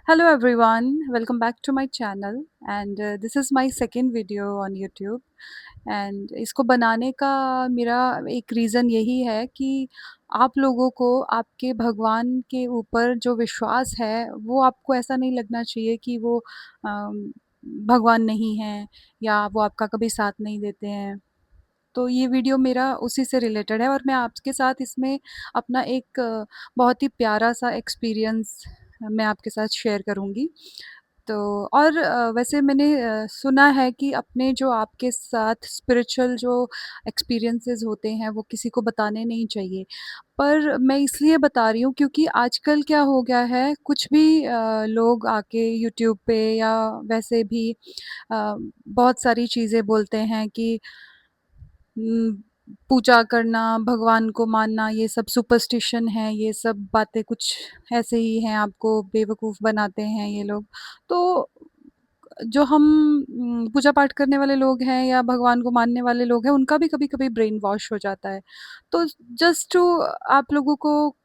Hello everyone, welcome back to my channel and this is my second video on YouTube and इसको बनाने का मेरा एक reason यही है कि आप लोगों को आपके भगवान के ऊपर जो विश्वास है वो आपको ऐसा नहीं लगना चाहिए कि वो भगवान नहीं हैं या वो आपका कभी साथ नहीं देते हैं। तो ये वीडियो मेरा उसी से रिलेटेड है और मैं आपके साथ इसमें अपना एक बहुत ही प्यारा सा एक्सपीरियंस मैं आपके साथ शेयर करूँगी। तो और वैसे मैंने सुना है कि अपने जो आपके साथ स्पिरिचुअल जो एक्सपीरियंसेस होते हैं वो किसी को बताने नहीं चाहिए। पर मैं इसलिए बता रही हूँ क्योंकि आजकल क्या हो गया है कुछ भी लोग आके यूट्यूब पे या वैसे भी बहुत सारी चीज़ें बोलते हैं कि उम, पूजा करना, भगवान को मानना ये सब सुपरस्टिशन है, ये सब बातें कुछ ऐसे ही हैं, आपको बेवकूफ़ बनाते हैं ये लोग। तो जो हम पूजा पाठ करने वाले लोग हैं या भगवान को मानने वाले लोग हैं, उनका भी कभी-कभी ब्रेन वॉश हो जाता है। तो जस्ट टू आप लोगों को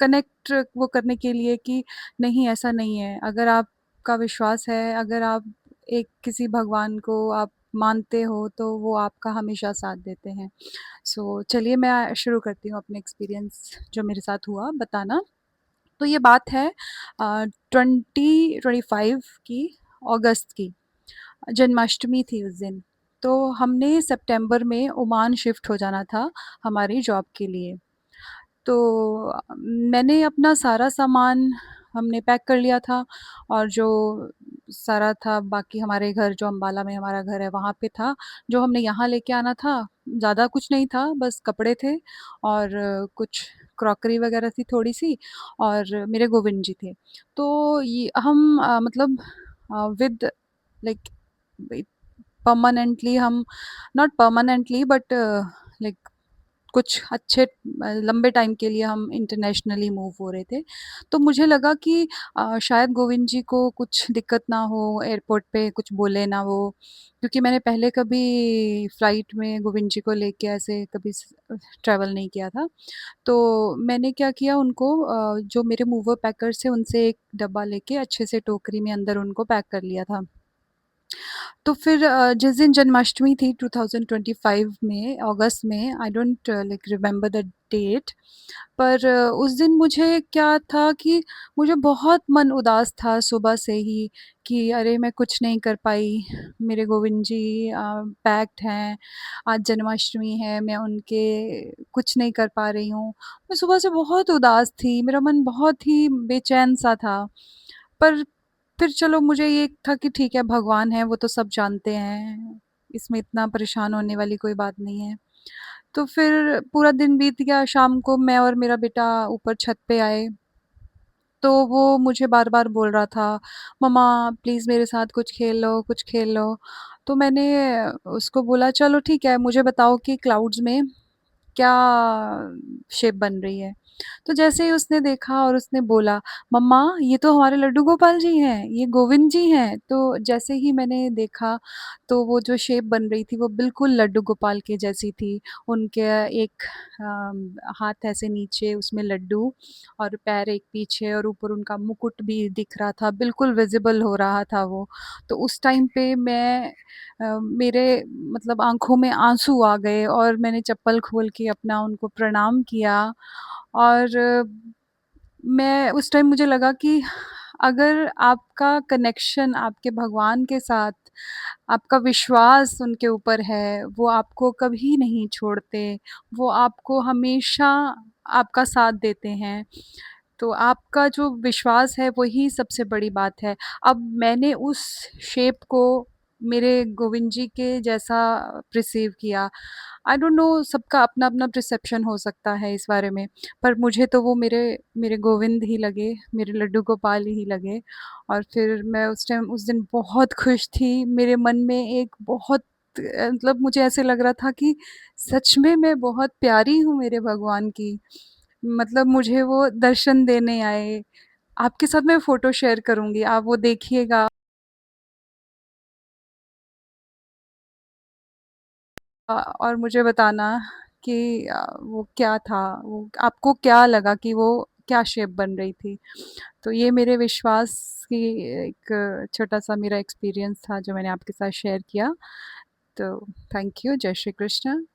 कनेक्ट वो करने के लिए कि नहीं ऐसा नहीं है। अगर आपका विश्वास है, अगर आप एक किसी भगवान को आप मानते हो तो वो आपका हमेशा साथ देते हैं। सो चलिए मैं शुरू करती हूँ अपने एक्सपीरियंस जो मेरे साथ हुआ बताना। तो ये बात है 2025 की अगस्त की, जन्माष्टमी थी उस दिन। तो हमने सितंबर में ओमान शिफ्ट हो जाना था हमारी जॉब के लिए। तो मैंने अपना सारा सामान हमने पैक कर लिया था और जो सारा था बाकी हमारे घर जो अम्बाला में हमारा घर है वहाँ पे था। जो हमने यहाँ लेके आना था, ज़्यादा कुछ नहीं था, बस कपड़े थे और कुछ क्रॉकरी वग़ैरह थी थोड़ी-सी और मेरे गोविंद जी थे। तो ये हम मतलब विद लाइक परमानेंटली हम नॉट परमानेंटली बट लाइक कुछ अच्छे लंबे टाइम के लिए हम इंटरनेशनली मूव हो रहे थे। तो मुझे लगा कि शायद गोविंद जी को कुछ दिक्कत ना हो, एयरपोर्ट पे कुछ बोले ना वो, क्योंकि मैंने पहले कभी फ्लाइट में गोविंद जी को लेके ऐसे कभी ट्रैवल नहीं किया था। तो मैंने क्या किया उनको जो मेरे मूवर पैकर्स थे उनसे एक डब्बा लेके अच्छे से टोकरी में अंदर उनको पैक कर लिया था। तो फिर जिस दिन जन्माष्टमी थी 2025 में अगस्त में, I don't like remember the date, पर उस दिन मुझे क्या था कि मुझे बहुत मन उदास था सुबह से ही कि अरे मैं कुछ नहीं कर पाई, मेरे गोविंद जी पैक्ड हैं, आज जन्माष्टमी है, मैं उनके कुछ नहीं कर पा रही हूँ। मैं सुबह से बहुत उदास थी, मेरा मन बहुत ही बेचैन सा था। पर फिर चलो मुझे ये था कि ठीक है भगवान है वो तो सब जानते हैं, इसमें इतना परेशान होने वाली कोई बात नहीं है। तो फिर पूरा दिन बीत गया, शाम को मैं और मेरा बेटा ऊपर छत पे आए, तो वो मुझे बार-बार बोल रहा था, मम्मा प्लीज़ मेरे साथ कुछ खेल लो, कुछ खेल लो। तो मैंने उसको बोला चलो ठीक है, मुझे बताओ कि क्लाउड्स में क्या शेप बन रही है। तो जैसे ही उसने देखा और उसने बोला, मम्मा ये तो हमारे लड्डू गोपाल जी हैं, ये गोविंद जी हैं। तो जैसे ही मैंने देखा तो वो जो शेप बन रही थी वो बिल्कुल लड्डू गोपाल के जैसी थी। उनके एक हाथ ऐसे नीचे उसमें लड्डू और पैर एक पीछे और ऊपर उनका मुकुट भी दिख रहा था, बिल्कुल विज़िबल हो रहा था वो। तो उस टाइम पे मेरे मतलब आँखों में आँसू आ गए और मैंने चप्पल खोल के अपना उनको प्रणाम किया और मैं उस टाइम मुझे लगा कि अगर आपका कनेक्शन आपके भगवान के साथ, आपका विश्वास उनके ऊपर है, वो आपको कभी नहीं छोड़ते, वो आपको हमेशा आपका साथ देते हैं। तो आपका जो विश्वास है वही सबसे बड़ी बात है। अब मैंने उस शेप को मेरे गोविंद जी के जैसा परसीव किया। आई डोंट नो सबका अपना-अपना परसेप्शन हो सकता है इस बारे में, पर मुझे तो वो मेरे मेरे गोविंद ही लगे, मेरे लड्डू गोपाल ही लगे और फिर मैं उस टाइम उस दिन बहुत खुश थी। मेरे मन में एक बहुत मतलब मुझे ऐसे लग रहा था कि सच में मैं बहुत प्यारी हूँ मेरे भगवान की। मतलब मुझे वो दर्शन देने आए। आपके साथ मैं फ़ोटो शेयर करूँगी, आप वो देखिएगा और मुझे बताना कि वो क्या था? वो आपको क्या लगा कि वो क्या शेप बन रही थी। तो ये मेरे विश्वास की एक छोटा-सा मेरा एक्सपीरियंस था जो मैंने आपके साथ शेयर किया। तो थैंक यू, जय श्री कृष्ण।